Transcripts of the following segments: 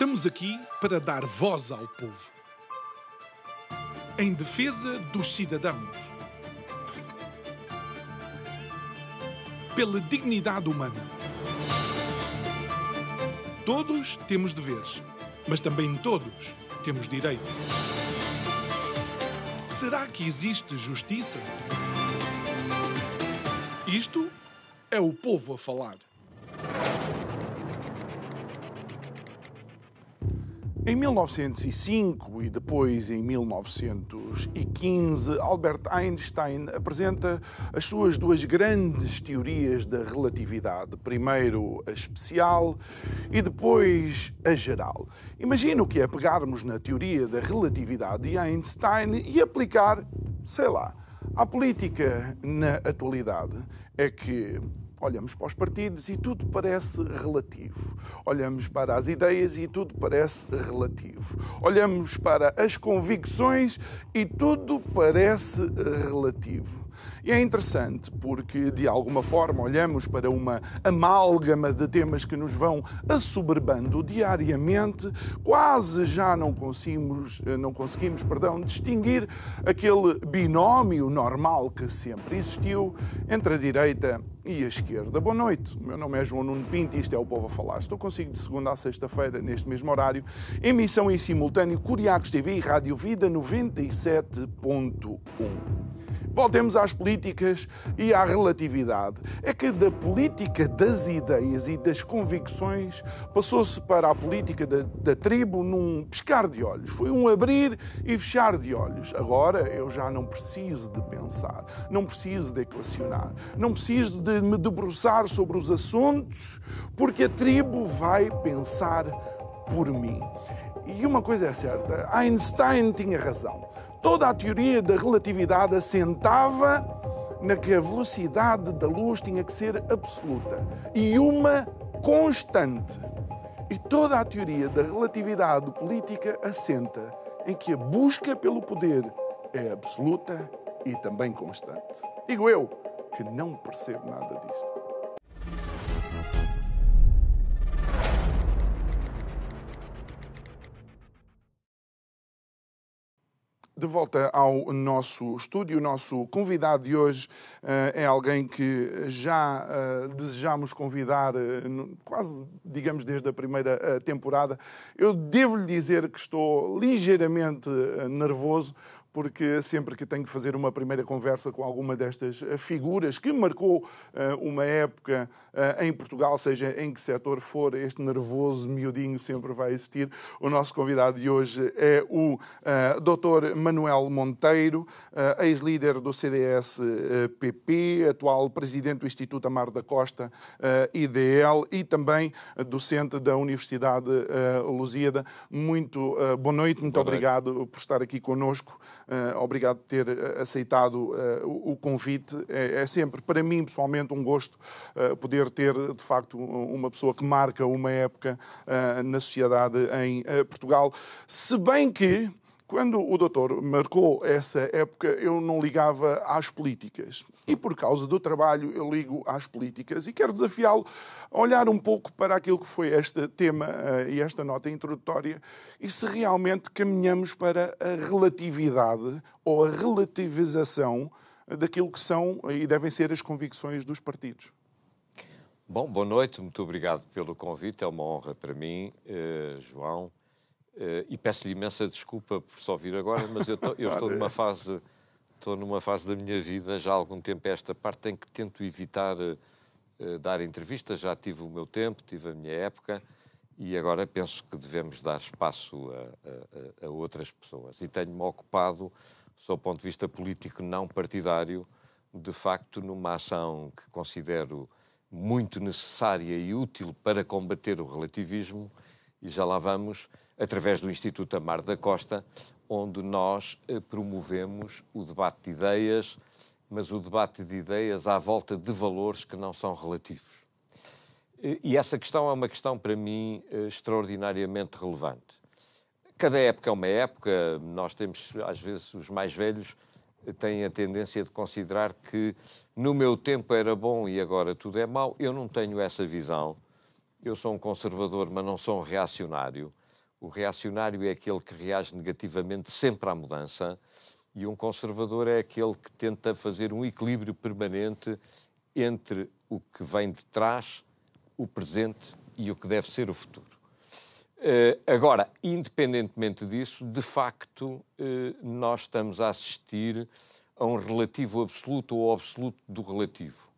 Estamos aqui para dar voz ao povo, em defesa dos cidadãos, pela dignidade humana. Todos temos deveres, mas também todos temos direitos. Será que existe justiça? Isto é o povo a falar. Em 1905 e depois em 1915, Albert Einstein apresenta as suas duas grandes teorias da relatividade. Primeiro a especial e depois a geral. Imagina o que é pegarmos na teoria da relatividade de Einstein e aplicar, sei lá, à política na atualidade. É que olhamos para os partidos e tudo parece relativo. Olhamos para as ideias e tudo parece relativo. Olhamos para as convicções e tudo parece relativo. E é interessante porque, de alguma forma, olhamos para uma amálgama de temas que nos vão assoberbando diariamente, quase já não conseguimos distinguir aquele binómio normal que sempre existiu entre a direita e a esquerda. Boa noite, o meu nome é João Nuno Pinto e isto é o Povo a Falar. Estou consigo de segunda a sexta-feira, neste mesmo horário, emissão em simultâneo Curiacos TV e Rádio Vida 97.1. Voltemos às políticas e à relatividade. É que da política das ideias e das convicções passou-se para a política da tribo num piscar de olhos. Foi um abrir e fechar de olhos. Agora eu já não preciso de pensar, não preciso de equacionar, não preciso de me debruçar sobre os assuntos, porque a tribo vai pensar por mim. E uma coisa é certa, Einstein tinha razão. Toda a teoria da relatividade assentava na que a velocidade da luz tinha que ser absoluta e uma constante. E toda a teoria da relatividade política assenta em que a busca pelo poder é absoluta e também constante. Digo eu, que não percebo nada disto. De volta ao nosso estúdio, o nosso convidado de hoje é alguém que já desejamos convidar quase, digamos, desde a primeira temporada. Eu devo-lhe dizer que estou ligeiramente nervoso, porque sempre que tenho que fazer uma primeira conversa com alguma destas figuras que marcou uma época em Portugal, seja em que setor for, este nervoso miudinho sempre vai existir. O nosso convidado de hoje é o Dr. Manuel Monteiro, ex-líder do CDS-PP, atual presidente do Instituto Amar da Costa, IDL, e também docente da Universidade Lusíada. Muito boa noite, muito obrigado por estar aqui connosco. Obrigado por ter aceitado o convite. É sempre, para mim, pessoalmente, um gosto poder ter, de facto, uma pessoa que marca uma época na sociedade em Portugal. Se bem que, quando o doutor marcou essa época, eu não ligava às políticas. E por causa do trabalho, eu ligo às políticas. E quero desafiá-lo a olhar um pouco para aquilo que foi este tema e esta nota introdutória e se realmente caminhamos para a relatividade ou a relativização daquilo que são e devem ser as convicções dos partidos. Bom, boa noite. Muito obrigado pelo convite. É uma honra para mim, João. E peço-lhe imensa desculpa por só vir agora, mas eu estou numa fase da minha vida, já há algum tempo esta parte, em que tento evitar dar entrevistas. Já tive o meu tempo, tive a minha época, e agora penso que devemos dar espaço a outras pessoas. E tenho-me ocupado, sob o ponto de vista político não partidário, de facto, numa ação que considero muito necessária e útil para combater o relativismo, e já lá vamos, através do Instituto Amar da Costa, onde nós promovemos o debate de ideias, mas o debate de ideias à volta de valores que não são relativos. E essa questão é uma questão, para mim, extraordinariamente relevante. Cada época é uma época. Nós temos, às vezes, os mais velhos têm a tendência de considerar que no meu tempo era bom e agora tudo é mau. Eu não tenho essa visão. Eu sou um conservador, mas não sou um reacionário. O reacionário é aquele que reage negativamente sempre à mudança e um conservador é aquele que tenta fazer um equilíbrio permanente entre o que vem de trás, o presente e o que deve ser o futuro. Agora, independentemente disso, de facto, nós estamos a assistir a um relativo absoluto ou absoluto do relativo.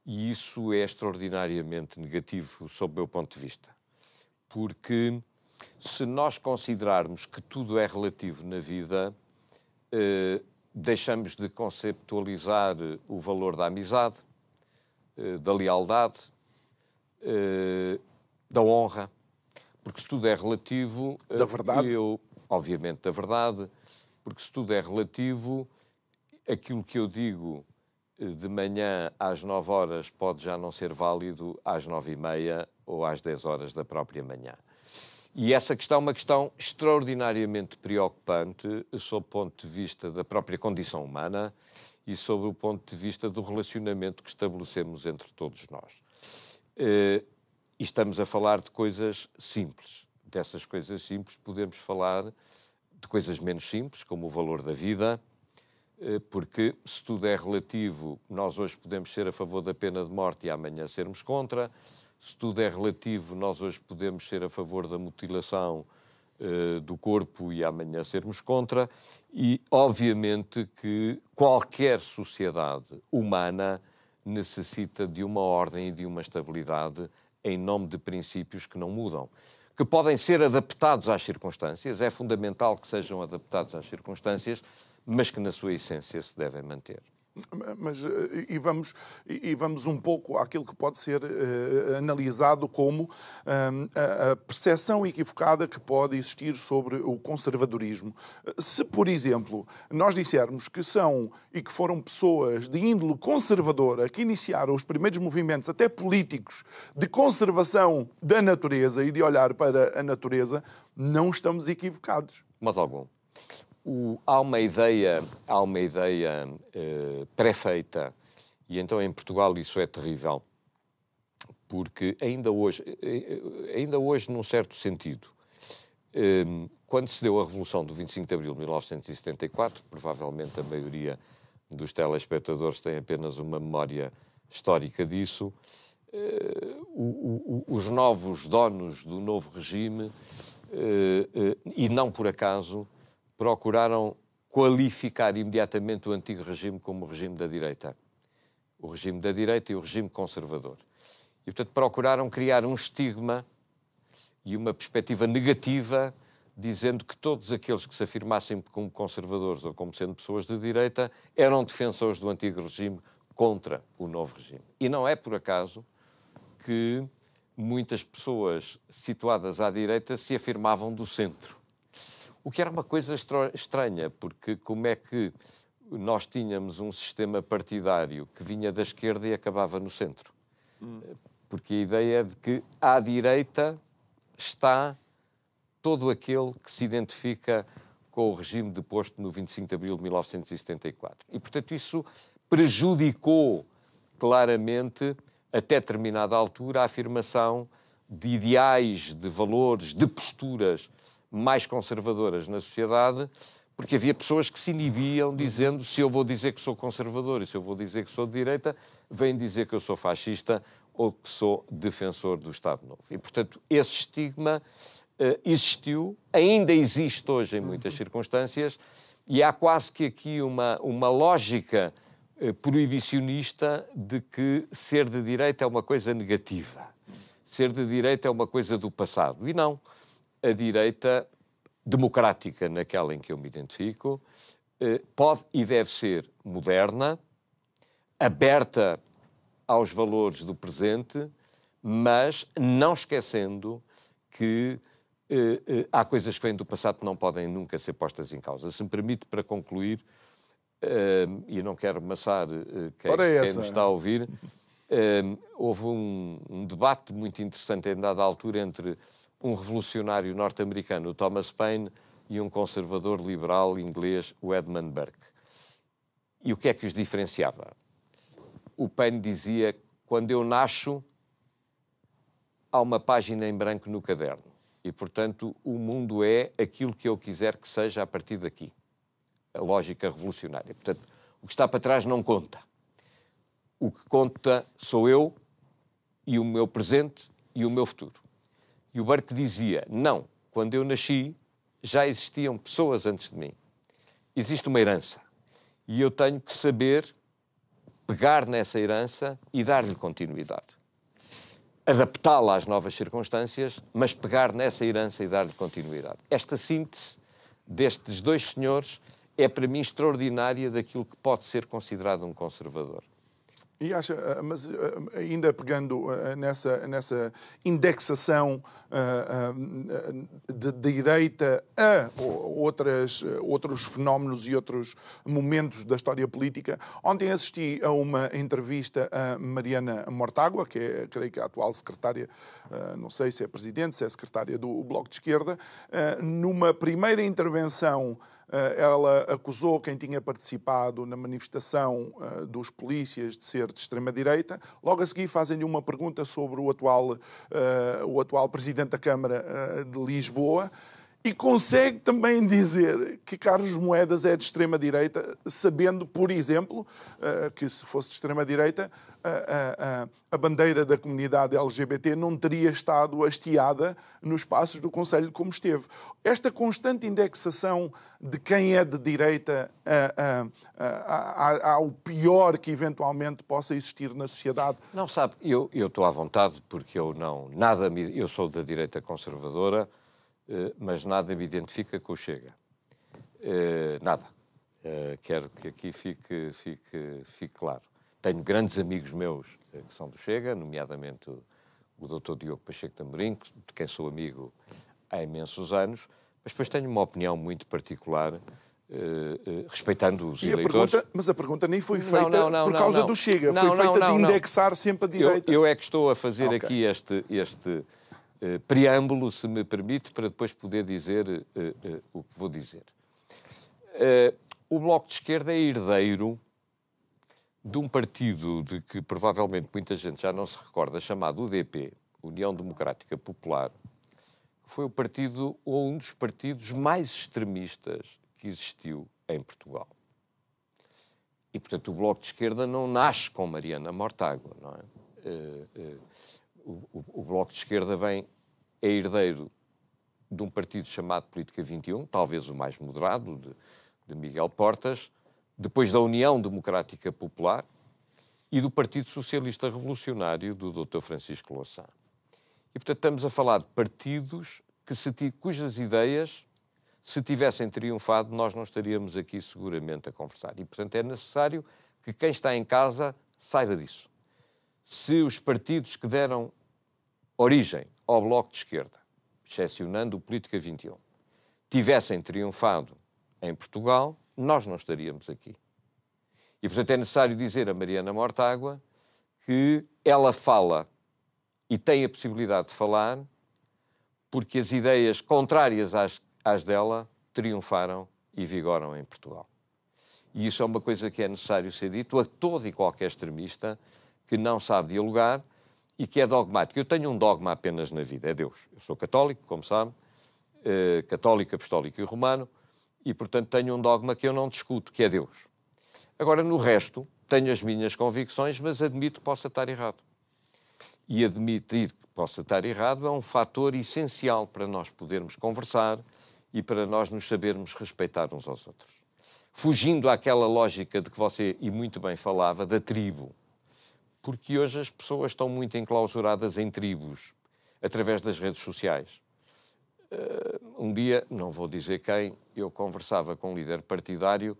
E isso é extraordinariamente negativo sob o meu ponto de vista. Porque se nós considerarmos que tudo é relativo na vida, deixamos de conceptualizar o valor da amizade, da lealdade, da honra. Porque se tudo é relativo... Da verdade. Obviamente da verdade. Porque se tudo é relativo, aquilo que eu digo de manhã às 9 horas pode já não ser válido às 9h30 ou às 10 horas da própria manhã. E essa questão é uma questão extraordinariamente preocupante sob o ponto de vista da própria condição humana e sob o ponto de vista do relacionamento que estabelecemos entre todos nós. E estamos a falar de coisas simples. Dessas coisas simples podemos falar de coisas menos simples, como o valor da vida, porque se tudo é relativo, nós hoje podemos ser a favor da pena de morte e amanhã sermos contra. Se tudo é relativo, nós hoje podemos ser a favor da mutilação do corpo e amanhã sermos contra. E, obviamente, que qualquer sociedade humana necessita de uma ordem e de uma estabilidade em nome de princípios que não mudam, que podem ser adaptados às circunstâncias, é fundamental que sejam adaptados às circunstâncias, mas que na sua essência se devem manter. Mas, e vamos um pouco àquilo que pode ser analisado como a percepção equivocada que pode existir sobre o conservadorismo. Se, por exemplo, nós dissermos que são e que foram pessoas de índole conservadora que iniciaram os primeiros movimentos, até políticos, de conservação da natureza e de olhar para a natureza, não estamos equivocados. De modo algum. Há uma ideia pré-feita, e então em Portugal isso é terrível, porque ainda hoje num certo sentido, quando se deu a Revolução do 25 de Abril de 1974, provavelmente a maioria dos telespectadores tem apenas uma memória histórica disso, os novos donos do novo regime, e não por acaso, procuraram qualificar imediatamente o antigo regime como o regime da direita. O regime da direita e o regime conservador. E, portanto, procuraram criar um estigma e uma perspectiva negativa, dizendo que todos aqueles que se afirmassem como conservadores ou como sendo pessoas de direita eram defensores do antigo regime contra o novo regime. E não é por acaso que muitas pessoas situadas à direita se afirmavam do centro. O que era uma coisa estranha, porque como é que nós tínhamos um sistema partidário que vinha da esquerda e acabava no centro? Porque a ideia é de que à direita está todo aquele que se identifica com o regime deposto no 25 de abril de 1974. E, portanto, isso prejudicou claramente, até determinada altura, a afirmação de ideais, de valores, de posturas mais conservadoras na sociedade, porque havia pessoas que se inibiam dizendo se eu vou dizer que sou conservador e se eu vou dizer que sou de direita, vem dizer que eu sou fascista ou que sou defensor do Estado Novo. E, portanto, esse estigma existiu, ainda existe hoje em muitas circunstâncias, e há quase que aqui uma lógica proibicionista de que ser de direita é uma coisa negativa. Ser de direita é uma coisa do passado. E não. A direita democrática, naquela em que eu me identifico, pode e deve ser moderna, aberta aos valores do presente, mas não esquecendo que há coisas que vêm do passado que não podem nunca ser postas em causa. Se me permite, para concluir, e não quero amassar quem nos está a ouvir, houve um debate muito interessante em dada altura entre um revolucionário norte-americano, o Thomas Paine, e um conservador liberal inglês, o Edmund Burke. E o que é que os diferenciava? O Paine dizia: quando eu nasço, há uma página em branco no caderno. E, portanto, o mundo é aquilo que eu quiser que seja a partir daqui. A lógica revolucionária. Portanto, o que está para trás não conta. O que conta sou eu e o meu presente e o meu futuro. E o Burke dizia, não, quando eu nasci já existiam pessoas antes de mim. Existe uma herança. E eu tenho que saber pegar nessa herança e dar-lhe continuidade. Adaptá-la às novas circunstâncias, mas pegar nessa herança e dar-lhe continuidade. Esta síntese destes dois senhores é, para mim, extraordinária daquilo que pode ser considerado um conservador. E acha, mas ainda pegando nessa indexação de direita a outros fenómenos e outros momentos da história política, ontem assisti a uma entrevista a Mariana Mortágua, que é, creio que, a atual secretária, não sei se é presidente, se é secretária do Bloco de Esquerda. Numa primeira intervenção, ela acusou quem tinha participado na manifestação dos polícias de ser de extrema-direita. Logo a seguir fazem-lhe uma pergunta sobre o atual Presidente da Câmara de Lisboa e consegue também dizer que Carlos Moedas é de extrema-direita, sabendo, por exemplo, que se fosse de extrema-direita, a bandeira da comunidade LGBT não teria estado hasteada nos espaços do Conselho como esteve. Esta constante indexação de quem é de direita ao pior que eventualmente possa existir na sociedade. Não, sabe, eu estou à vontade porque eu sou da direita conservadora, mas nada me identifica com o Chega. Nada. Quero que aqui fique claro. Tenho grandes amigos meus que são do Chega, nomeadamente o Dr. Diogo Pacheco de Amorim, de quem sou amigo há imensos anos, mas depois tenho uma opinião muito particular, respeitando os eleitores. Mas a pergunta nem foi feita por causa do Chega, foi feita de indexar sempre a direita. Eu é que estou a fazer aqui este preâmbulo, se me permite, para depois poder dizer o que vou dizer. O Bloco de Esquerda é herdeiro de um partido de que provavelmente muita gente já não se recorda, chamado UDP, União Democrática Popular, que foi o partido ou um dos partidos mais extremistas que existiu em Portugal. E, portanto, o Bloco de Esquerda não nasce com Mariana Mortágua, não é? O Bloco de Esquerda é herdeiro de um partido chamado Política 21, talvez o mais moderado, de Miguel Portas, depois da União Democrática Popular e do Partido Socialista Revolucionário do Dr. Francisco Louçã. E, portanto, estamos a falar de partidos cujas ideias, se tivessem triunfado, nós não estaríamos aqui seguramente a conversar. E, portanto, é necessário que quem está em casa saiba disso. Se os partidos que deram origem ao Bloco de Esquerda, excepcionando o Política 21, tivessem triunfado em Portugal, nós não estaríamos aqui. E, portanto, é necessário dizer a Mariana Mortágua que ela fala e tem a possibilidade de falar porque as ideias contrárias às dela triunfaram e vigoram em Portugal. E isso é uma coisa que é necessário ser dito a todo e qualquer extremista que não sabe dialogar e que é dogmático. Eu tenho um dogma apenas na vida, é Deus. Eu sou católico, como sabe, católico, apostólico e romano, e, portanto, tenho um dogma que eu não discuto, que é Deus. Agora, no resto, tenho as minhas convicções, mas admito que possa estar errado. E admitir que possa estar errado é um fator essencial para nós podermos conversar e para nós nos sabermos respeitar uns aos outros. Fugindo àquela lógica de que você, e muito bem falava, da tribo. Porque hoje as pessoas estão muito enclausuradas em tribos, através das redes sociais. Um dia, não vou dizer quem, eu conversava com um líder partidário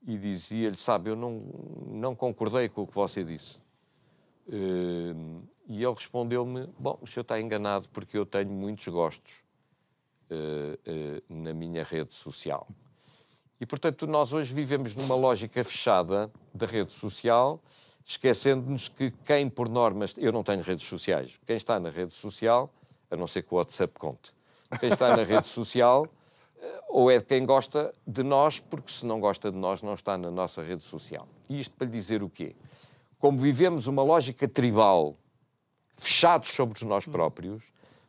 e dizia-lhe, sabe, eu não concordei com o que você disse. E ele respondeu-me, bom, o senhor está enganado porque eu tenho muitos gostos na minha rede social. E, portanto, nós hoje vivemos numa lógica fechada da rede social, esquecendo-nos que quem, por normas... Eu não tenho redes sociais. Quem está na rede social, a não ser que o WhatsApp conte, quem está na rede social ou é quem gosta de nós, porque se não gosta de nós, não está na nossa rede social. E isto para lhe dizer o quê? Como vivemos uma lógica tribal, fechados sobre nós próprios,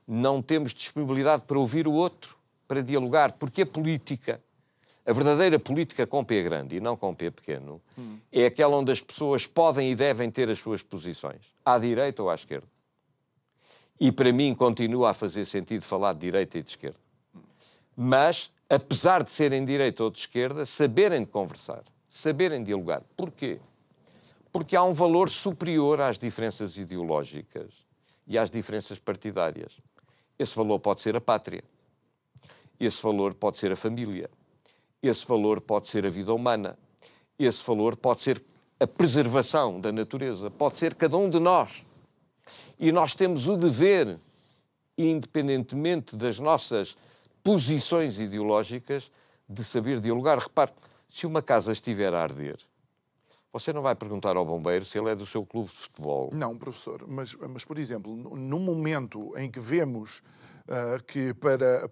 não temos disponibilidade para ouvir o outro, para dialogar, porque a política, a verdadeira política com P grande e não com P pequeno, é aquela onde as pessoas podem e devem ter as suas posições, à direita ou à esquerda. E para mim continua a fazer sentido falar de direita e de esquerda. Mas, apesar de serem de direita ou de esquerda, saberem de conversar, saberem dialogar. Porquê? Porque há um valor superior às diferenças ideológicas e às diferenças partidárias. Esse valor pode ser a pátria. Esse valor pode ser a família. Esse valor pode ser a vida humana. Esse valor pode ser a preservação da natureza. Pode ser cada um de nós. E nós temos o dever, independentemente das nossas posições ideológicas, de saber dialogar. Repare, se uma casa estiver a arder, você não vai perguntar ao bombeiro se ele é do seu clube de futebol. Não, professor, mas por exemplo, no momento em que vemos que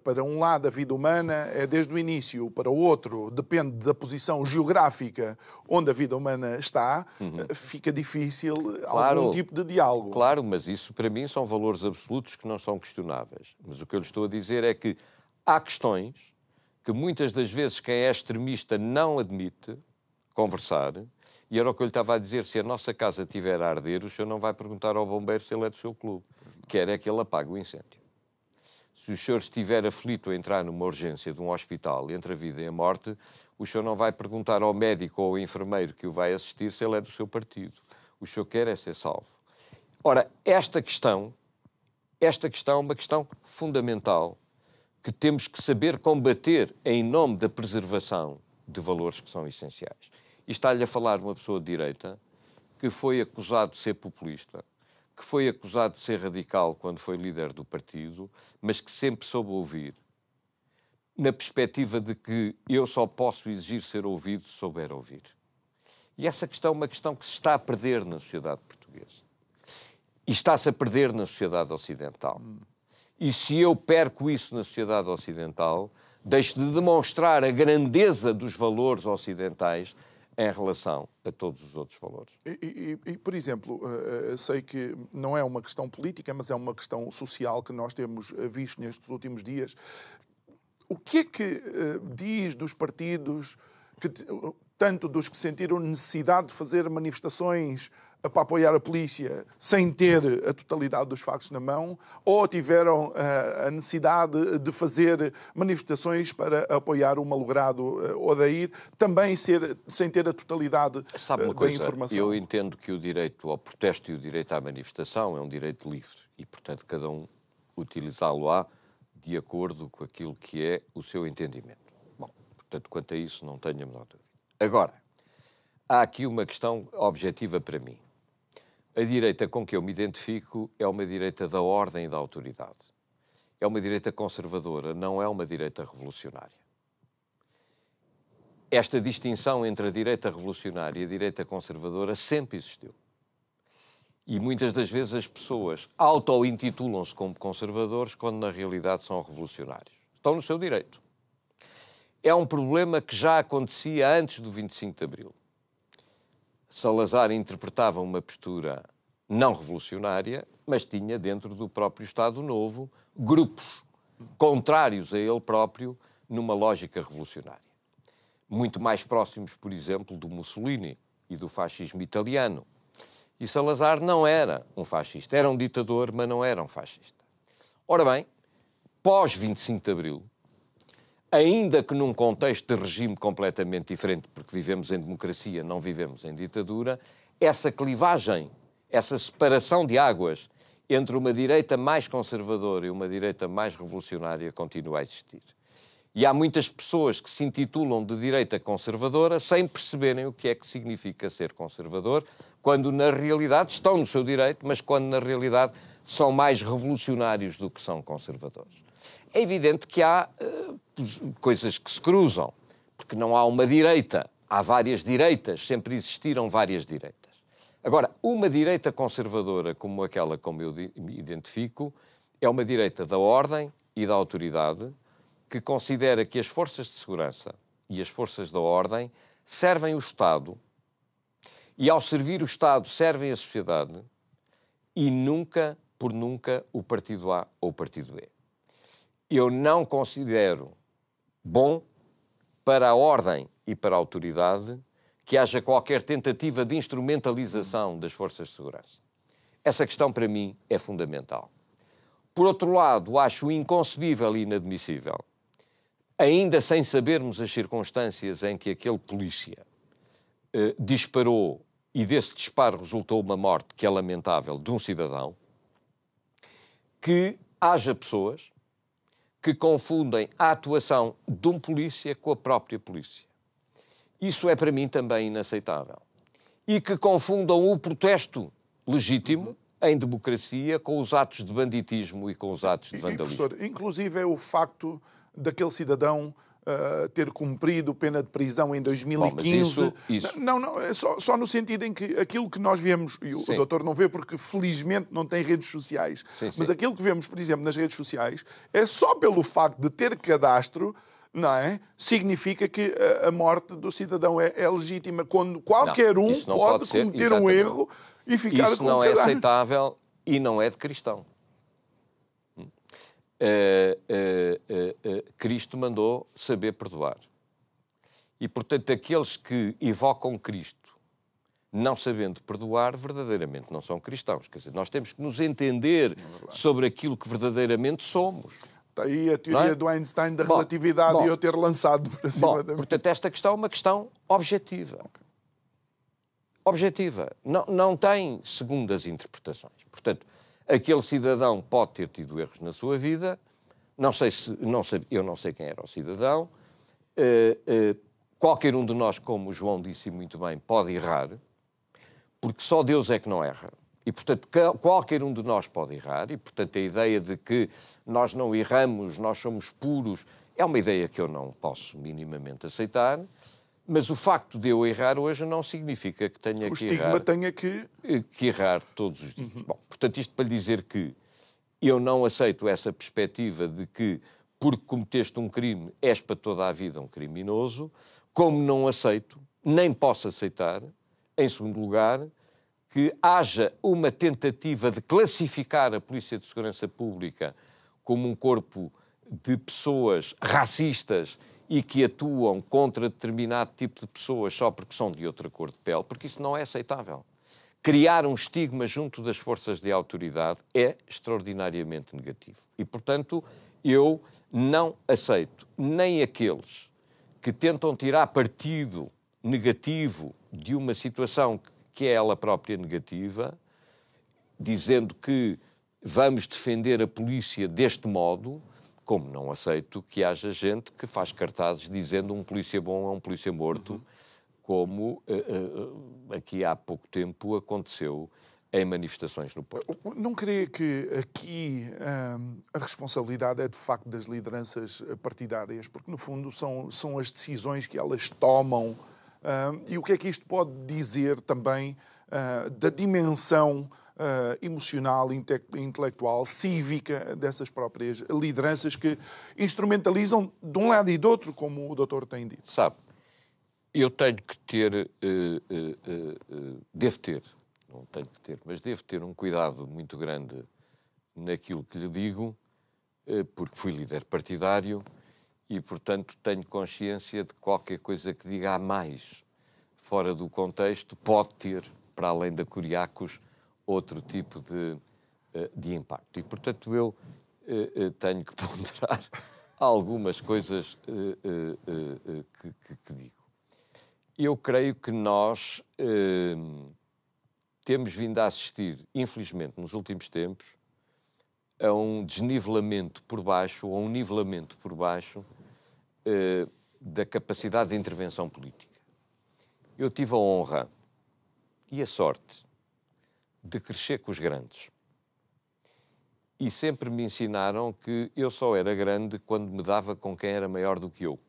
para um lado a vida humana é desde o início, para o outro depende da posição geográfica onde a vida humana está, fica difícil algum tipo de diálogo. Claro, mas isso para mim são valores absolutos que não são questionáveis. Mas o que eu lhe estou a dizer é que há questões que muitas das vezes quem é extremista não admite conversar, e era o que eu lhe estava a dizer, se a nossa casa estiver a arder, o senhor não vai perguntar ao bombeiro se ele é do seu clube, quer é que ele apague o incêndio. Se o senhor estiver aflito a entrar numa urgência de um hospital entre a vida e a morte, o senhor não vai perguntar ao médico ou ao enfermeiro que o vai assistir se ele é do seu partido. O senhor quer é ser salvo. Ora, esta questão é uma questão fundamental que temos que saber combater em nome da preservação de valores que são essenciais. E está-lhe a falar uma pessoa de direita que foi acusado de ser populista, que foi acusado de ser radical quando foi líder do partido, mas que sempre soube ouvir, na perspectiva de que eu só posso exigir ser ouvido se souber ouvir. E essa questão é uma questão que se está a perder na sociedade portuguesa. E está-se a perder na sociedade ocidental. E se eu perco isso na sociedade ocidental, deixo de demonstrar a grandeza dos valores ocidentais em relação a todos os outros valores. E, por exemplo, sei que não é uma questão política, mas é uma questão social que nós temos visto nestes últimos dias. O que é que diz dos partidos, tanto dos que sentiram necessidade de fazer manifestações para apoiar a polícia sem ter a totalidade dos factos na mão, ou tiveram a necessidade de fazer manifestações para apoiar o malogrado Odair, também sem ter a totalidade da informação? Eu entendo que o direito ao protesto e o direito à manifestação é um direito livre e, portanto, cada um utilizá-lo-á de acordo com aquilo que é o seu entendimento. Bom, portanto, quanto a isso, não tenho a menor dúvida. Agora, há aqui uma questão objetiva para mim. A direita com que eu me identifico é uma direita da ordem e da autoridade. É uma direita conservadora, não é uma direita revolucionária. Esta distinção entre a direita revolucionária e a direita conservadora sempre existiu. E muitas das vezes as pessoas auto-intitulam-se como conservadores quando na realidade são revolucionários. Estão no seu direito. É um problema que já acontecia antes do 25 de Abril. Salazar interpretava uma postura não revolucionária, mas tinha dentro do próprio Estado Novo grupos contrários a ele próprio numa lógica revolucionária. Muito mais próximos, por exemplo, do Mussolini e do fascismo italiano. E Salazar não era um fascista. Era um ditador, mas não era um fascista. Ora bem, pós 25 de Abril, ainda que num contexto de regime completamente diferente, porque vivemos em democracia, não vivemos em ditadura, essa clivagem, essa separação de águas entre uma direita mais conservadora e uma direita mais revolucionária continua a existir. E há muitas pessoas que se intitulam de direita conservadora sem perceberem o que é que significa ser conservador, quando na realidade estão no seu direito, mas quando na realidade são mais revolucionários do que são conservadores. É evidente que há coisas que se cruzam, porque não há uma direita, há várias direitas, sempre existiram várias direitas. Agora, uma direita conservadora como aquela como eu me identifico, é uma direita da ordem e da autoridade que considera que as forças de segurança e as forças da ordem servem o Estado e, ao servir o Estado, servem a sociedade e nunca por nunca o partido A ou o partido B. Eu não considero bom para a ordem e para a autoridade que haja qualquer tentativa de instrumentalização das forças de segurança. Essa questão, para mim, é fundamental. Por outro lado, acho inconcebível e inadmissível, ainda sem sabermos as circunstâncias em que aquele polícia disparou e desse disparo resultou uma morte, que é lamentável, de um cidadão, que haja pessoas que confundem a atuação de um polícia com a própria polícia. Isso é para mim também inaceitável. E que confundam o protesto legítimo em democracia com os atos de banditismo e com os atos de vandalismo. Professor, inclusive é o facto daquele cidadão ter cumprido pena de prisão em 2015. Bom, isso... Não, é só no sentido em que aquilo que nós vemos, e o doutor não vê porque felizmente não tem redes sociais, mas aquilo que vemos, por exemplo, nas redes sociais, é só pelo facto de ter cadastro, não é? Significa que a morte do cidadão é legítima, quando qualquer um pode cometer um erro e ficar isso com não o é cadastro. aceitável e não é de cristão. Cristo mandou saber perdoar. E, portanto, aqueles que evocam Cristo não sabendo perdoar, verdadeiramente não são cristãos. Quer dizer, nós temos que nos entender sobre aquilo que verdadeiramente somos. Está aí a teoria do Einstein da relatividade e eu ter lançado para cima da... Portanto, esta questão é uma questão objetiva. Objetiva. Não tem segundas interpretações. Portanto, aquele cidadão pode ter tido erros na sua vida, eu não sei quem era o cidadão, qualquer um de nós, como o João disse muito bem, pode errar, porque só Deus é que não erra. E, portanto, qualquer um de nós pode errar, e, portanto, a ideia de que nós não erramos, nós somos puros, é uma ideia que eu não posso minimamente aceitar, mas o facto de eu errar hoje não significa que tenha que errar. O estigma tenha que errar todos os dias. Bom, portanto, isto para lhe dizer que eu não aceito essa perspectiva de que, porque cometeste um crime, és para toda a vida um criminoso, como não aceito, nem posso aceitar, em segundo lugar, que haja uma tentativa de classificar a Polícia de Segurança Pública como um corpo de pessoas racistas e que atuam contra determinado tipo de pessoas só porque são de outra cor de pele, porque isso não é aceitável. Criar um estigma junto das forças de autoridade é extraordinariamente negativo. E, portanto, eu não aceito nem aqueles que tentam tirar partido negativo de uma situação que é ela própria negativa, dizendo que vamos defender a polícia deste modo, como não aceito que haja gente que faz cartazes dizendo um polícia bom é um polícia morto, como aqui há pouco tempo aconteceu em manifestações no Porto. Não creio que aqui a responsabilidade é de facto das lideranças partidárias, porque no fundo são as decisões que elas tomam. E o que é que isto pode dizer também da dimensão emocional, intelectual, cívica dessas próprias lideranças que instrumentalizam de um lado e do outro, como o doutor tem dito? Sabe, eu tenho que ter, devo ter um cuidado muito grande naquilo que lhe digo, porque fui líder partidário e, portanto, tenho consciência de qualquer coisa que diga a mais fora do contexto pode ter, para além da Curiacos, outro tipo de impacto. E, portanto, eu tenho que ponderar algumas coisas que digo. Eu creio que nós temos vindo a assistir, infelizmente, nos últimos tempos, a um desnivelamento por baixo, ou a um nivelamento por baixo da capacidade de intervenção política. Eu tive a honra e a sorte de crescer com os grandes. E sempre me ensinaram que eu só era grande quando me dava com quem era maior do que eu.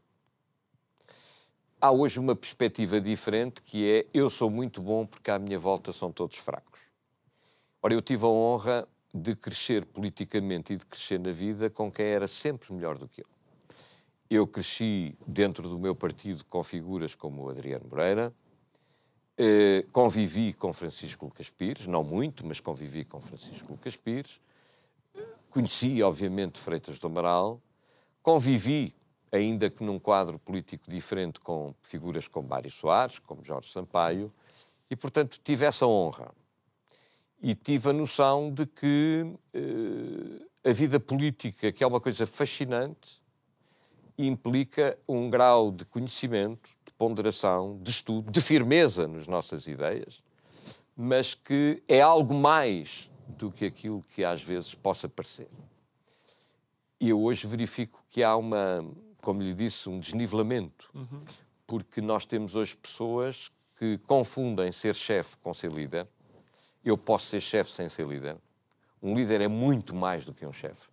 Há hoje uma perspectiva diferente que é eu sou muito bom porque à minha volta são todos fracos. Ora, eu tive a honra de crescer politicamente e de crescer na vida com quem era sempre melhor do que eu. Eu cresci dentro do meu partido com figuras como o Adriano Moreira, Convivi com Francisco Lucas Pires, não muito, mas convivi com Francisco Lucas Pires. Conheci, obviamente, Freitas do Amaral. Convivi, ainda que num quadro político diferente, com figuras como Mário Soares, como Jorge Sampaio, e, portanto, tive essa honra. E tive a noção de que a vida política, que é uma coisa fascinante, implica um grau de conhecimento, de ponderação, de estudo, de firmeza nas nossas ideias, mas que é algo mais do que aquilo que às vezes possa parecer. E eu hoje verifico que há como lhe disse, um desnivelamento, porque nós temos hoje pessoas que confundem ser chefe com ser líder. Eu posso ser chefe sem ser líder. Um líder é muito mais do que um chefe.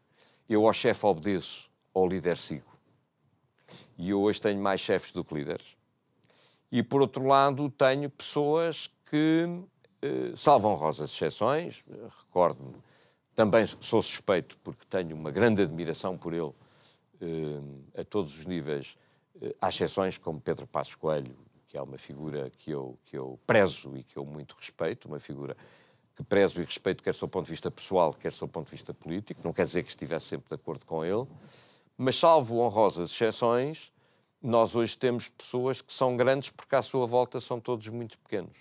Eu ao chefe obedeço, ao líder sigo. E eu hoje tenho mais chefes do que líderes. E, por outro lado, tenho pessoas que, salvo honrosas exceções, recordo-me, também sou suspeito porque tenho uma grande admiração por ele a todos os níveis. Há exceções como Pedro Passos Coelho, que é uma figura que eu prezo e que eu muito respeito, uma figura que prezo e respeito quer do seu ponto de vista pessoal, quer do seu ponto de vista político. Não quer dizer que estivesse sempre de acordo com ele, mas salvo honrosas exceções, nós hoje temos pessoas que são grandes porque à sua volta são todos muito pequenos.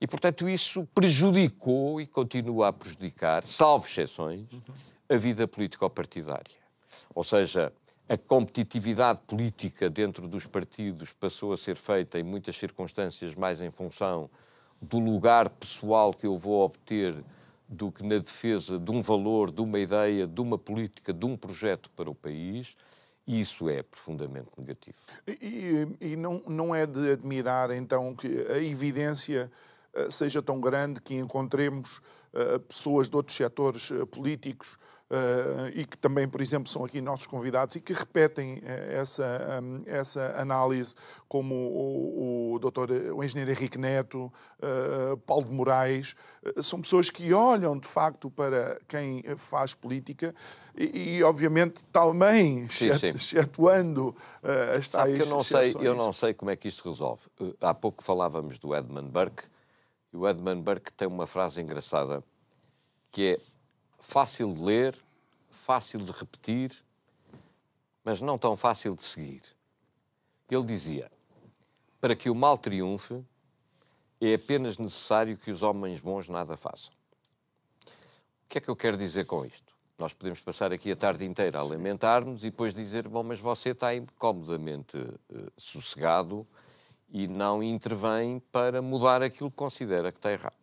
E, portanto, isso prejudicou e continua a prejudicar, salvo exceções, a vida político-partidária. Ou seja, a competitividade política dentro dos partidos passou a ser feita, em muitas circunstâncias, mais em função do lugar pessoal que eu vou obter do que na defesa de um valor, de uma ideia, de uma política, de um projeto para o país. E isso é profundamente negativo. E não é de admirar, então, que a evidência seja tão grande que encontremos pessoas de outros setores políticos e que também, por exemplo, são aqui nossos convidados e que repetem essa análise, como o engenheiro Henrique Neto, Paulo de Moraes. São pessoas que olham, de facto, para quem faz política e obviamente, também, excetuando as tais exceções. Eu não sei como é que isto se resolve. Há pouco falávamos do Edmund Burke, e o Edmund Burke tem uma frase engraçada, que é fácil de ler, fácil de repetir, mas não tão fácil de seguir. Ele dizia, para que o mal triunfe, é apenas necessário que os homens bons nada façam. O que é que eu quero dizer com isto? Nós podemos passar aqui a tarde inteira a lamentar-nos e depois dizer, bom, mas você está comodamente sossegado e não intervém para mudar aquilo que considera que está errado.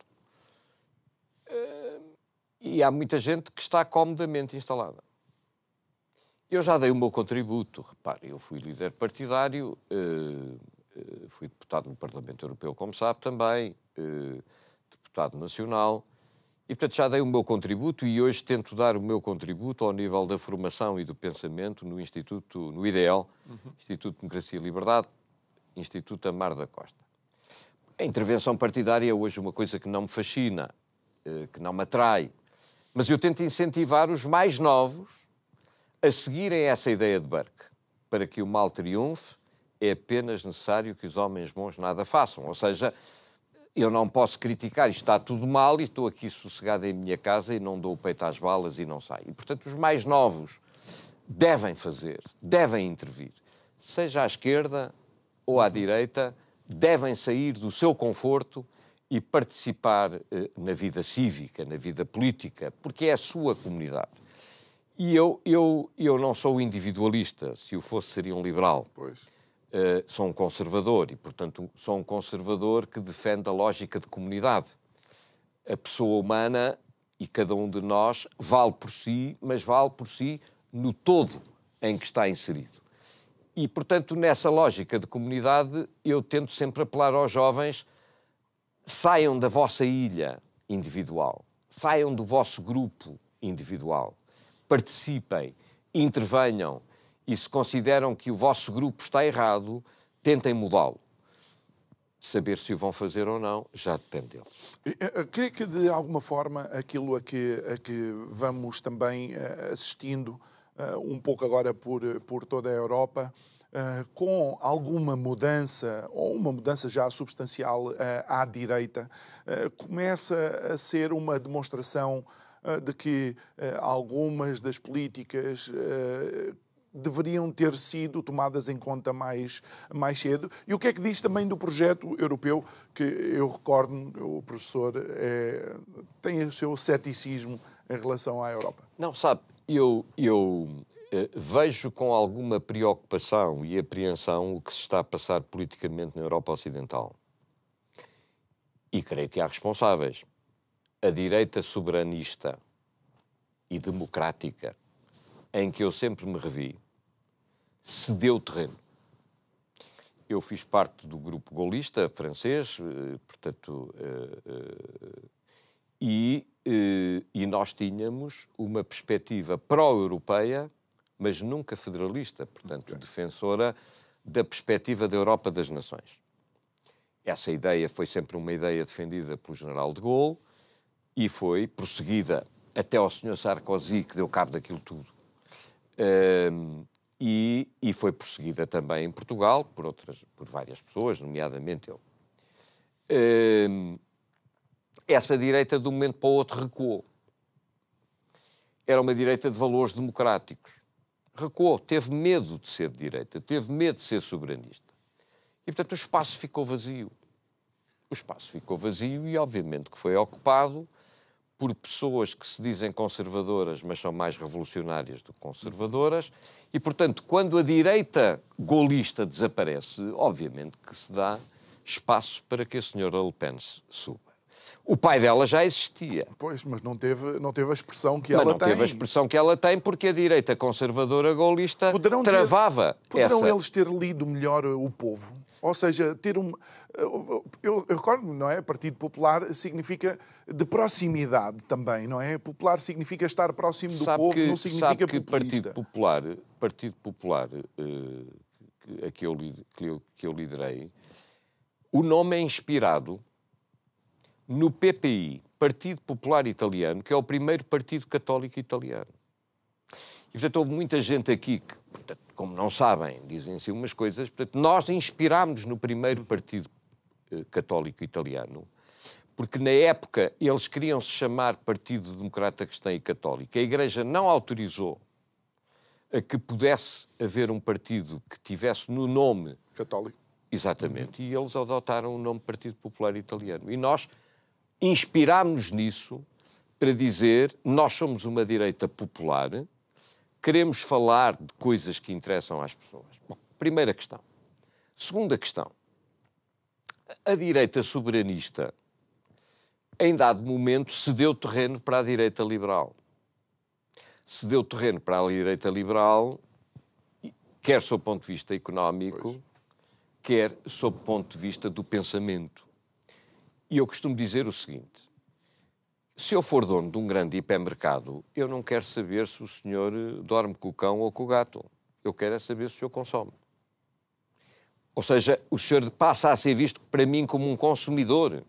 E há muita gente que está comodamente instalada. Eu já dei o meu contributo. Repare, eu fui líder partidário, fui deputado no Parlamento Europeu, como sabe, também, deputado nacional, e, portanto, já dei o meu contributo e hoje tento dar o meu contributo ao nível da formação e do pensamento no Instituto, no IDL, Instituto de Democracia e Liberdade, Instituto Amar da Costa. A intervenção partidária é hoje uma coisa que não me fascina, que não me atrai, mas eu tento incentivar os mais novos a seguirem essa ideia de Burke. Para que o mal triunfe, é apenas necessário que os homens bons nada façam. Ou seja, eu não posso criticar, isto está tudo mal e estou aqui sossegado em minha casa e não dou o peito às balas e não saio. E, portanto, os mais novos devem fazer, devem intervir. Seja à esquerda ou à direita, devem sair do seu conforto e participar na vida cívica, na vida política, porque é a sua comunidade. E eu não sou individualista, se o fosse seria um liberal. Pois. Sou um conservador e, portanto, sou um conservador que defende a lógica de comunidade. A pessoa humana e cada um de nós vale por si, mas vale por si no todo em que está inserido. E, portanto, nessa lógica de comunidade, eu tento sempre apelar aos jovens: saiam da vossa ilha individual, saiam do vosso grupo individual, participem, intervenham e, se consideram que o vosso grupo está errado, tentem mudá-lo. Saber se o vão fazer ou não já depende deles. Creio que, de alguma forma, aquilo a que vamos também assistindo, um pouco agora por toda a Europa, com alguma mudança, ou uma mudança já substancial à direita, começa a ser uma demonstração de que algumas das políticas deveriam ter sido tomadas em conta mais cedo. E o que é que diz também do projeto europeu, que eu recordo, o professor tem o seu ceticismo em relação à Europa? Não, sabe, eu vejo com alguma preocupação e apreensão o que se está a passar politicamente na Europa Ocidental. E creio que há responsáveis. A direita soberanista e democrática, em que eu sempre me revi, cedeu terreno. Eu fiz parte do grupo gaullista francês, portanto, e nós tínhamos uma perspectiva pró-europeia, mas nunca federalista, portanto, defensora da perspectiva da Europa das Nações. Essa ideia foi sempre uma ideia defendida pelo general de Gaulle e foi prosseguida até ao Sr. Sarkozy, que deu cabo daquilo tudo. E foi prosseguida também em Portugal por várias pessoas, nomeadamente eu. Essa direita, de um momento para o outro, recuou. Era uma direita de valores democráticos. Recuou, teve medo de ser de direita, teve medo de ser soberanista. E, portanto, o espaço ficou vazio. O espaço ficou vazio e, obviamente, que foi ocupado por pessoas que se dizem conservadoras, mas são mais revolucionárias do que conservadoras. E, portanto, quando a direita gaullista desaparece, obviamente que se dá espaço para que a senhora Le Pen suba. O pai dela já existia. Pois, mas não teve a expressão que ela tem. Não teve a expressão que ela tem porque a direita conservadora gaullista travava Poderão essa... eles ter lido melhor o povo? Ou seja, ter um... Eu recordo, não é? Partido Popular significa de proximidade também, não é? Popular significa estar próximo do povo, não significa populista. Partido Popular a que eu liderei, o nome é inspirado no PPI, Partido Popular Italiano, que é o primeiro partido católico italiano. E, portanto, houve muita gente aqui que, portanto, como não sabem, dizem-se umas coisas. Portanto, nós inspirámos no primeiro partido católico italiano, porque na época eles queriam se chamar Partido Democrata Cristão e Católico. A Igreja não autorizou a que pudesse haver um partido que tivesse no nome... Católico. Exatamente. E eles adotaram o nome Partido Popular Italiano. E nós inspirámos-nos nisso para dizer: nós somos uma direita popular, queremos falar de coisas que interessam às pessoas. Bom, primeira questão. Segunda questão. A direita soberanista, em dado momento, cedeu terreno para a direita liberal. Cedeu terreno para a direita liberal, quer sob o ponto de vista económico, quer sob o ponto de vista do pensamento. E eu costumo dizer o seguinte: se eu for dono de um grande hipermercado, eu não quero saber se o senhor dorme com o cão ou com o gato. Eu quero é saber se o senhor consome. Ou seja, o senhor passa a ser visto para mim como um consumidor,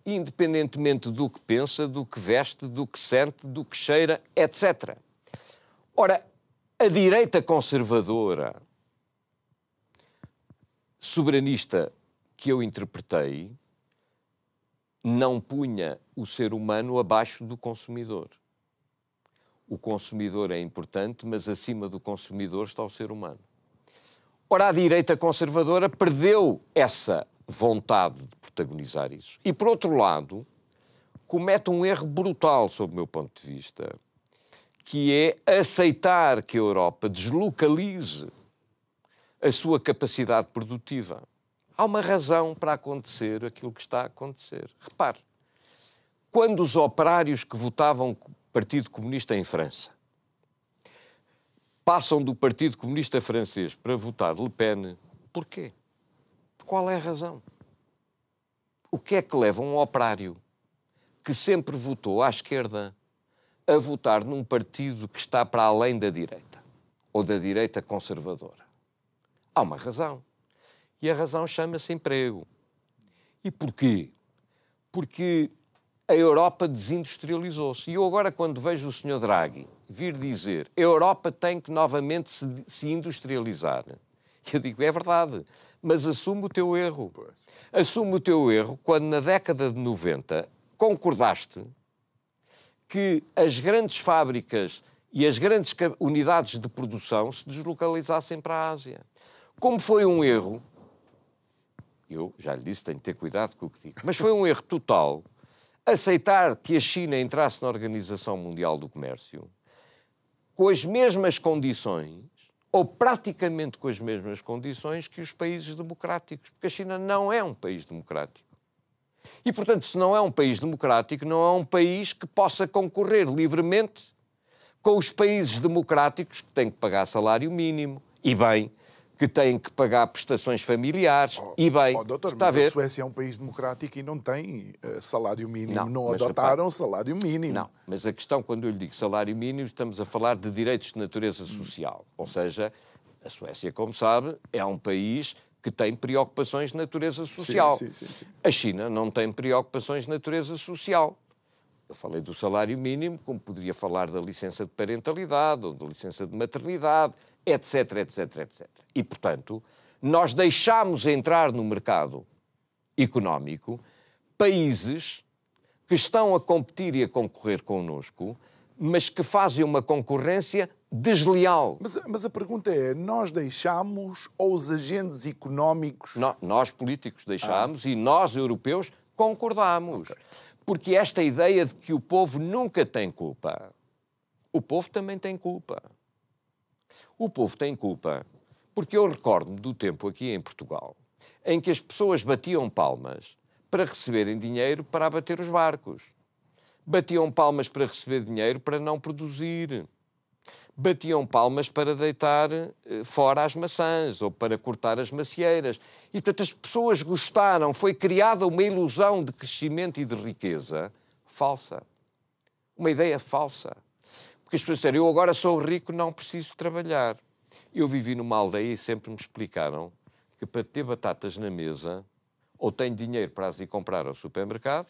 independentemente do que pensa, do que veste, do que sente, do que cheira, etc. Ora, a direita conservadora, soberanista que eu interpretei, não punha o ser humano abaixo do consumidor. O consumidor é importante, mas acima do consumidor está o ser humano. Ora, a direita conservadora perdeu essa vontade de protagonizar isso. E, por outro lado, comete um erro brutal, sob o meu ponto de vista, que é aceitar que a Europa deslocalize a sua capacidade produtiva. Há uma razão para acontecer aquilo que está a acontecer. Repare, quando os operários que votavam Partido Comunista em França passam do Partido Comunista francês para votar Le Pen, porquê? Qual é a razão? O que é que leva um operário que sempre votou à esquerda a votar num partido que está para além da direita, ou da direita conservadora? Há uma razão. E a razão chama-se emprego. E porquê? Porque a Europa desindustrializou-se. E eu agora, quando vejo o Sr. Draghi vir dizer a Europa tem que novamente se industrializar, Eu digo, é verdade, mas assume o teu erro. Assume o teu erro quando, na década de 90, concordaste que as grandes fábricas e as grandes unidades de produção se deslocalizassem para a Ásia. Como foi um erro, eu já lhe disse, tenho que ter cuidado com o que digo, mas foi um erro total aceitar que a China entrasse na Organização Mundial do Comércio com as mesmas condições, ou praticamente com as mesmas condições que os países democráticos, porque a China não é um país democrático. E, portanto, se não é um país democrático, não é um país que possa concorrer livremente com os países democráticos que têm que pagar salário mínimo, e bem, que têm que pagar prestações familiares, e bem. Doutor, está mas a ver? a Suécia é um país democrático e não tem salário mínimo. Não mas, adotaram salário mínimo. Não, mas a questão, quando eu lhe digo salário mínimo, estamos a falar de direitos de natureza social. Ou seja, a Suécia, como sabe, é um país que tem preocupações de natureza social. Sim. A China não tem preocupações de natureza social. Eu falei do salário mínimo, como poderia falar da licença de parentalidade ou da licença de maternidade, etc, etc, etc. E, portanto, nós deixámos entrar no mercado económico países que estão a competir e a concorrer connosco, mas que fazem uma concorrência desleal. Mas a pergunta é, nós deixámos ou os agentes económicos... Nós, políticos, deixámos e nós, europeus, concordámos. Okay. Porque esta ideia de que o povo nunca tem culpa, o povo também tem culpa. O povo tem culpa porque eu recordo-me do tempo aqui em Portugal em que as pessoas batiam palmas para receberem dinheiro para abater os barcos. Batiam palmas para receber dinheiro para não produzir. Batiam palmas para deitar fora as maçãs ou para cortar as macieiras. E, portanto, as pessoas gostaram. Foi criada uma ilusão de crescimento e de riqueza falsa. Uma ideia falsa. Porque as pessoas disseram, eu agora sou rico, não preciso trabalhar. Eu vivi numa aldeia e sempre me explicaram que para ter batatas na mesa, ou tenho dinheiro para as ir comprar ao supermercado,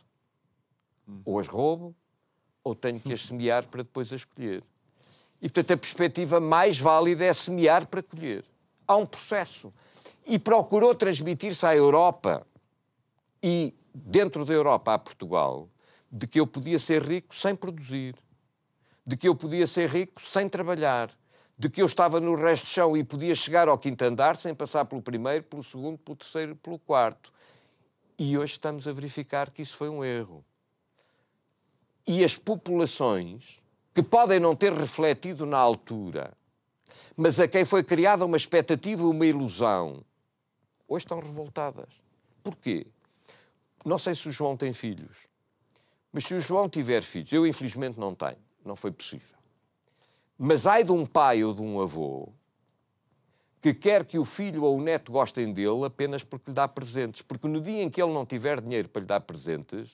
ou as roubo, ou tenho que as semear para depois as colher. E, portanto, a perspectiva mais válida é semear para colher. Há um processo. E procurou transmitir-se à Europa e, dentro da Europa, a Portugal, de que eu podia ser rico sem produzir, de que eu podia ser rico sem trabalhar, de que eu estava no resto de chão e podia chegar ao quinto andar sem passar pelo primeiro, pelo segundo, pelo terceiro e pelo quarto. E hoje estamos a verificar que isso foi um erro. E as populações, que podem não ter refletido na altura, mas a quem foi criada uma expectativa, uma ilusão, hoje estão revoltadas. Porquê? Não sei se o João tem filhos, mas se o João tiver filhos, eu infelizmente não tenho, não foi possível. Mas ai de um pai ou de um avô que quer que o filho ou o neto gostem dele apenas porque lhe dá presentes. Porque no dia em que ele não tiver dinheiro para lhe dar presentes,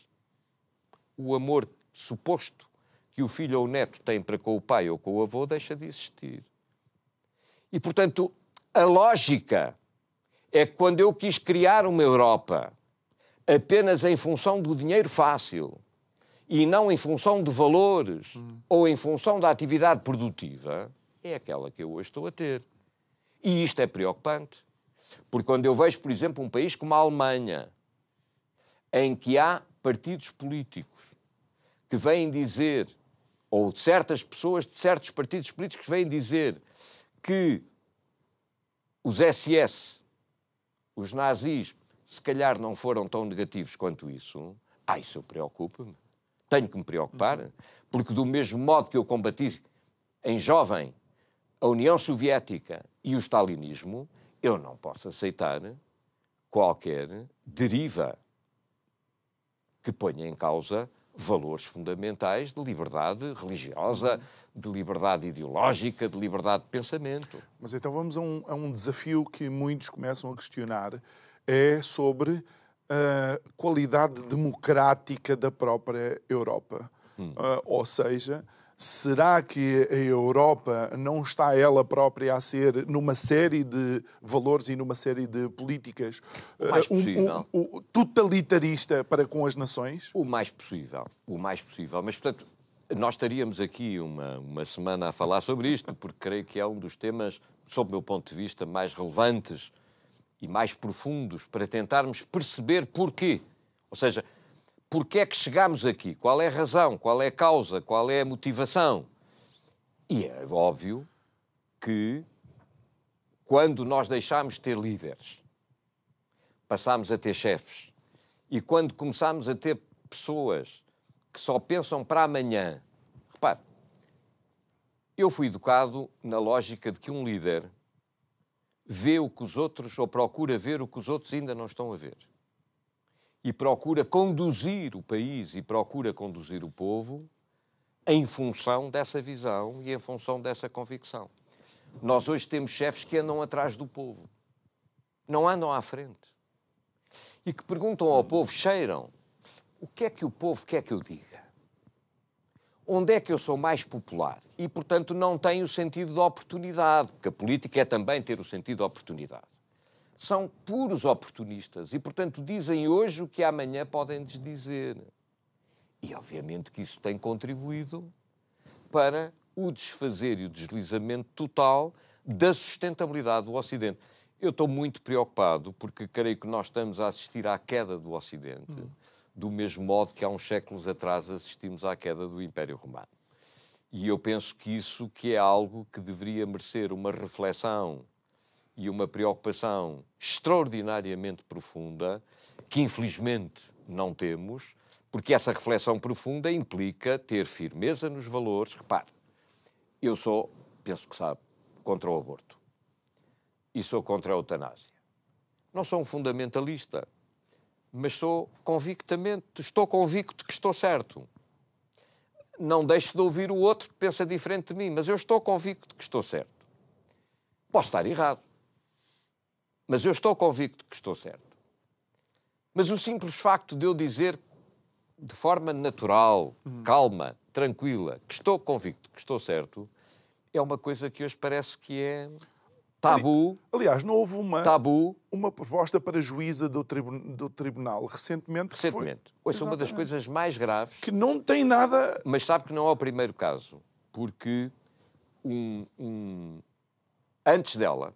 o amor suposto que o filho ou o neto tem para com o pai ou com o avô deixa de existir. E, portanto, a lógica é que quando eu quis criar uma Europa apenas em função do dinheiro fácil e não em função de valores ou em função da atividade produtiva, é aquela que eu hoje estou a ter. E isto é preocupante, porque quando eu vejo, por exemplo, um país como a Alemanha, em que há partidos políticos que vêm dizer, ou de certas pessoas de certos partidos políticos que vêm dizer que os SS, os nazis, se calhar não foram tão negativos quanto isso, isso preocupa-me. Tenho que me preocupar, porque do mesmo modo que eu combati em jovem a União Soviética e o stalinismo, eu não posso aceitar qualquer deriva que ponha em causa valores fundamentais de liberdade religiosa, de liberdade ideológica, de liberdade de pensamento. Mas então vamos a um desafio que muitos começam a questionar, é sobre a qualidade democrática da própria Europa. Ou seja, será que a Europa não está ela própria a ser, numa série de valores e numa série de políticas, totalitarista para com as nações? O mais possível. Mas, portanto, nós estaríamos aqui uma semana a falar sobre isto, porque creio que é um dos temas sob o meu ponto de vista, mais relevantes e mais profundos para tentarmos perceber porquê. Ou seja, porquê é que chegámos aqui? Qual é a razão? Qual é a causa? Qual é a motivação? E é óbvio que, quando nós deixámos de ter líderes, passámos a ter chefes, e quando começámos a ter pessoas que só pensam para amanhã, repare, eu fui educado na lógica de que um líder vê o que os outros, ou procura ver o que os outros ainda não estão a ver. E procura conduzir o país e procura conduzir o povo em função dessa visão e em função dessa convicção. Nós hoje temos chefes que andam atrás do povo. Não andam à frente. E que perguntam ao povo, cheiram, o que é que o povo quer que eu diga? Onde é que eu sou mais popular? E, portanto, não tem o sentido de oportunidade, porque a política é também ter o sentido de oportunidade. São puros oportunistas e, portanto, dizem hoje o que amanhã podem desdizer. E, obviamente, que isso tem contribuído para o desfazer e o deslizamento total da sustentabilidade do Ocidente. Eu estou muito preocupado porque creio que nós estamos a assistir à queda do Ocidente, do mesmo modo que há uns séculos atrás assistimos à queda do Império Romano. E eu penso que isso que é algo que deveria merecer uma reflexão e uma preocupação extraordinariamente profunda, que infelizmente não temos, porque essa reflexão profunda implica ter firmeza nos valores. Repare, eu sou, penso que sabe, contra o aborto. E sou contra a eutanásia. Não sou um fundamentalista, mas estou convicto que estou certo. Não deixo de ouvir o outro que pensa diferente de mim, mas eu estou convicto que estou certo. Posso estar errado, mas eu estou convicto que estou certo. Mas o simples facto de eu dizer de forma natural, calma, tranquila, que estou convicto que estou certo, é uma coisa que hoje parece que é tabu. Aliás, não houve tabu. uma proposta para juíza do tribunal recentemente. Hoje é uma das coisas mais graves. Que não tem nada... Mas sabe que não é o primeiro caso, porque antes dela,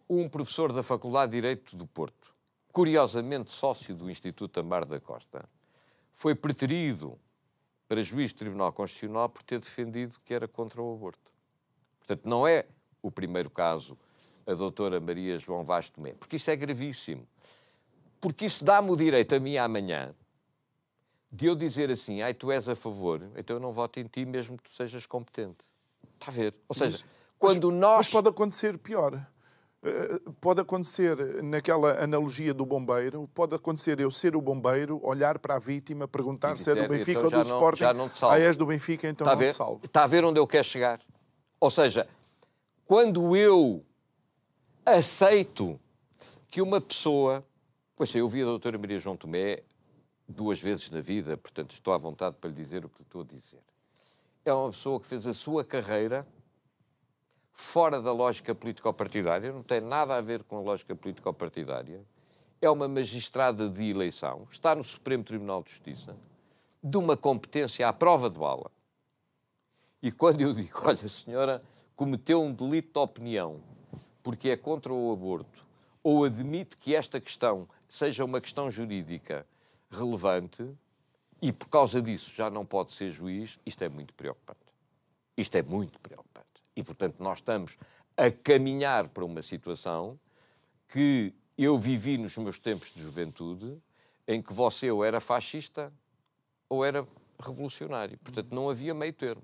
um professor da Faculdade de Direito do Porto, curiosamente sócio do Instituto Amar da Costa, foi preterido para juiz do Tribunal Constitucional por ter defendido que era contra o aborto. Portanto, não é o primeiro caso a doutora Maria João Vaz Tomé, porque isso é gravíssimo. Porque isso dá-me o direito a mim amanhã de eu dizer assim, tu és a favor, então eu não voto em ti mesmo que tu sejas competente. Está a ver? Ou seja, Mas pode acontecer pior. Pode acontecer, naquela analogia do bombeiro, pode acontecer eu ser o bombeiro, olhar para a vítima, perguntar se é do Benfica então ou do Sporting. És do Benfica, então não te salvo. Está a ver onde eu quero chegar? Ou seja, quando eu aceito que uma pessoa... Pois eu vi a doutora Maria João Tomé 2 vezes na vida, portanto estou à vontade para lhe dizer o que estou a dizer. É uma pessoa que fez a sua carreira fora da lógica político-partidária, não tem nada a ver com a lógica político-partidária, é uma magistrada de eleição, está no Supremo Tribunal de Justiça, de uma competência à prova de bala. E quando eu digo, olha, a senhora cometeu um delito de opinião porque é contra o aborto, ou admite que esta questão seja uma questão jurídica relevante, e por causa disso já não pode ser juiz, isto é muito preocupante. Isto é muito preocupante. E, portanto, nós estamos a caminhar para uma situação que eu vivi nos meus tempos de juventude, em que você ou era fascista ou era revolucionário. Portanto, não havia meio termo.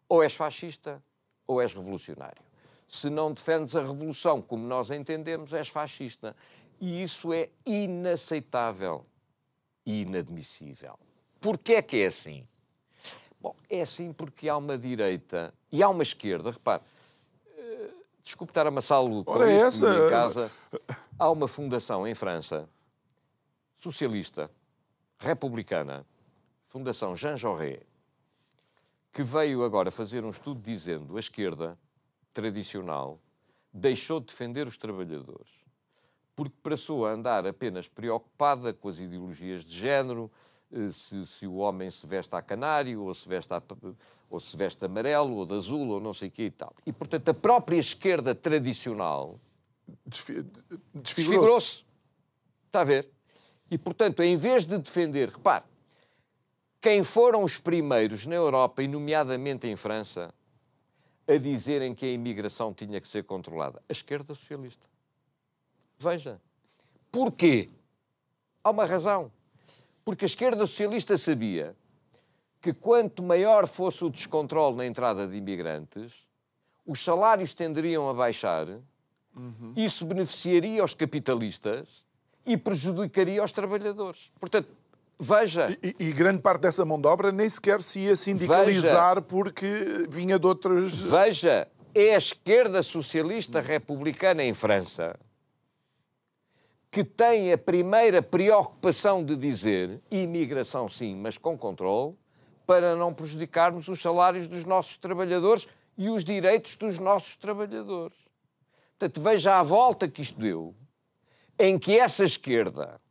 Ou és fascista ou és revolucionário. Se não defendes a revolução como nós entendemos, és fascista. E isso é inaceitável e inadmissível. Porquê é que é assim? Bom, é assim porque há uma direita e há uma esquerda. Repare, desculpe estar a amassá-lo com isto em casa. Há uma fundação em França, socialista, republicana, Fundação Jean Jaurès, que veio agora fazer um estudo dizendo a esquerda tradicional deixou de defender os trabalhadores porque passou a andar apenas preocupada com as ideologias de género, se o homem se veste a canário, ou se veste amarelo, ou de azul, ou não sei o que e tal. E, portanto, a própria esquerda tradicional desfigurou-se. Está a ver? E, portanto, em vez de defender... Repare, quem foram os primeiros na Europa, e nomeadamente em França, a dizerem que a imigração tinha que ser controlada? A esquerda socialista. Veja. Porquê? Há uma razão. Porque a esquerda socialista sabia que quanto maior fosse o descontrole na entrada de imigrantes, os salários tenderiam a baixar, isso beneficiaria os capitalistas e prejudicaria os trabalhadores. Portanto, veja... E grande parte dessa mão de obra nem sequer se ia sindicalizar porque vinha de outras... Veja, é a esquerda socialista republicana em França que tem a primeira preocupação de dizer imigração sim, mas com controle, para não prejudicarmos os salários dos nossos trabalhadores e os direitos dos nossos trabalhadores. Portanto, veja a volta que isto deu, em que essa esquerda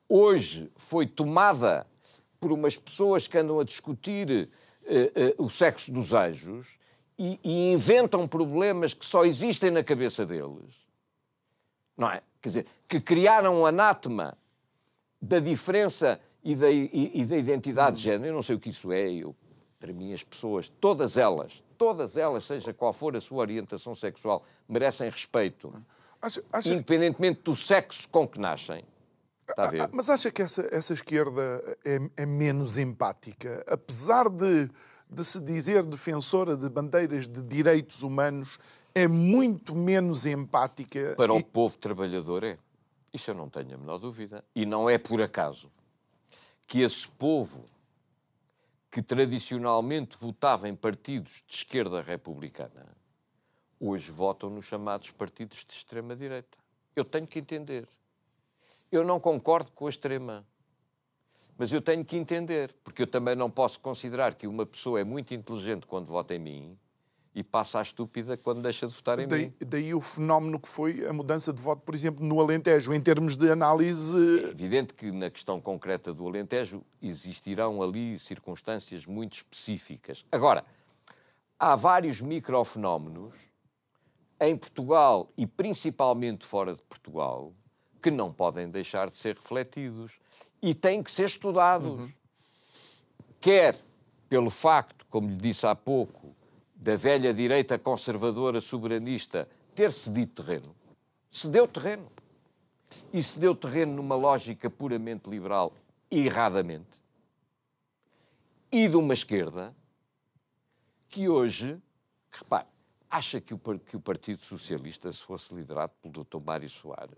hoje foi tomada por umas pessoas que andam a discutir o sexo dos anjos e inventam problemas que só existem na cabeça deles. Não é? Quer dizer, que criaram um anátema da diferença e da identidade de género. Eu não sei o que isso é. Para mim, as pessoas, todas elas, seja qual for a sua orientação sexual, merecem respeito, independentemente do sexo com que nascem. Está a ver? Mas acha que essa esquerda é menos empática? Apesar de se dizer defensora de bandeiras de direitos humanos, é muito menos empática. Para o povo trabalhador é. Isso eu não tenho a menor dúvida. E não é por acaso que esse povo que tradicionalmente votava em partidos de esquerda republicana, hoje votam nos chamados partidos de extrema-direita. Eu tenho que entender. Eu não concordo com a extrema, mas eu tenho que entender, porque eu também não posso considerar que uma pessoa é muito inteligente quando vota em mim e passa a estúpida quando deixa de votar em mim. Daí o fenómeno que foi a mudança de voto, por exemplo, no Alentejo, em termos de análise... É evidente que na questão concreta do Alentejo existirão ali circunstâncias muito específicas. Agora, há vários microfenómenos em Portugal e principalmente fora de Portugal que não podem deixar de ser refletidos e têm que ser estudados. Quer pelo facto, como lhe disse há pouco, da velha direita conservadora soberanista ter cedido terreno. Cedeu terreno. E cedeu terreno numa lógica puramente liberal, erradamente. E de uma esquerda que hoje, repare, acha que o Partido Socialista, se fosse liderado pelo Dr. Mário Soares,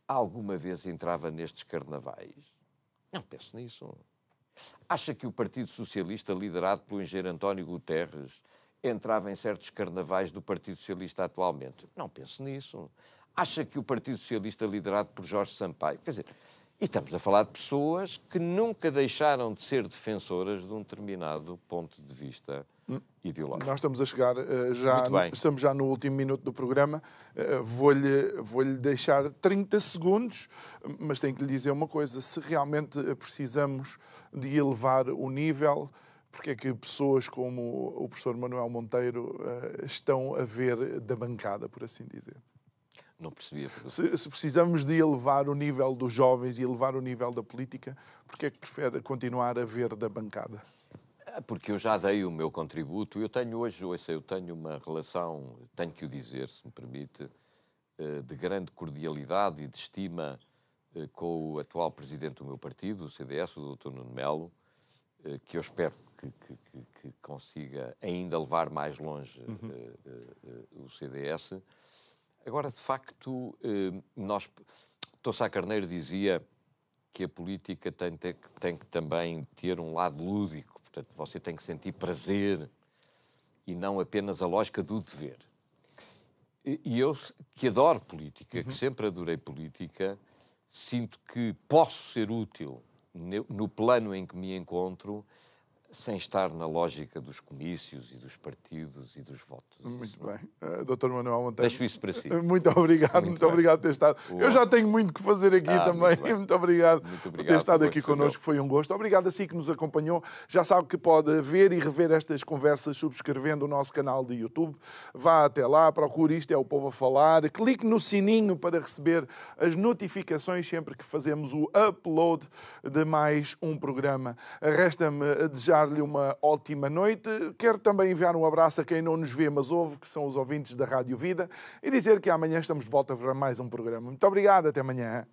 alguma vez entrava nestes carnavais? Não penso nisso. Acha que o Partido Socialista, liderado pelo engenheiro António Guterres, entrava em certos carnavais do Partido Socialista atualmente? Não penso nisso. Acha que o Partido Socialista, liderado por Jorge Sampaio... Quer dizer, e estamos a falar de pessoas que nunca deixaram de ser defensoras de um determinado ponto de vista ideológico. Nós estamos a chegar, estamos já no último minuto do programa. Vou-lhe deixar 30 segundos, mas tenho que lhe dizer uma coisa. Se realmente precisamos de elevar o nível, porque é que pessoas como o professor Manuel Monteiro estão a ver da bancada, por assim dizer? Não percebi a pergunta. Se precisamos de elevar o nível dos jovens e elevar o nível da política, porque é que prefere continuar a ver da bancada? Porque eu já dei o meu contributo. Eu tenho hoje, eu tenho uma relação, tenho que o dizer, se me permite, de grande cordialidade e de estima com o atual presidente do meu partido, o CDS, o Dr. Nuno Melo, que eu espero que consiga ainda levar mais longe o CDS. Agora, de facto, Dr. Sá Carneiro dizia que a política tem que também ter um lado lúdico. Portanto, você tem que sentir prazer e não apenas a lógica do dever. E eu, que adoro política, que sempre adorei política, sinto que posso ser útil no plano em que me encontro sem estar na lógica dos comícios e dos partidos e dos votos. Muito bem. Dr. Manuel Monteiro. Deixo isso para si. Muito obrigado, muito obrigado por ter estado. Eu já tenho muito que fazer aqui também. Muito obrigado por ter estado aqui connosco, foi um gosto. Obrigado a si que nos acompanhou. Já sabe que pode ver e rever estas conversas subscrevendo o nosso canal de YouTube. Vá até lá, procure Isto é o Povo a Falar. Clique no sininho para receber as notificações sempre que fazemos o upload de mais um programa. Resta-me desejar-lhe uma ótima noite. Quero também enviar um abraço a quem não nos vê, mas ouve, que são os ouvintes da Rádio Vida, e dizer que amanhã estamos de volta para mais um programa. Muito obrigado, até amanhã.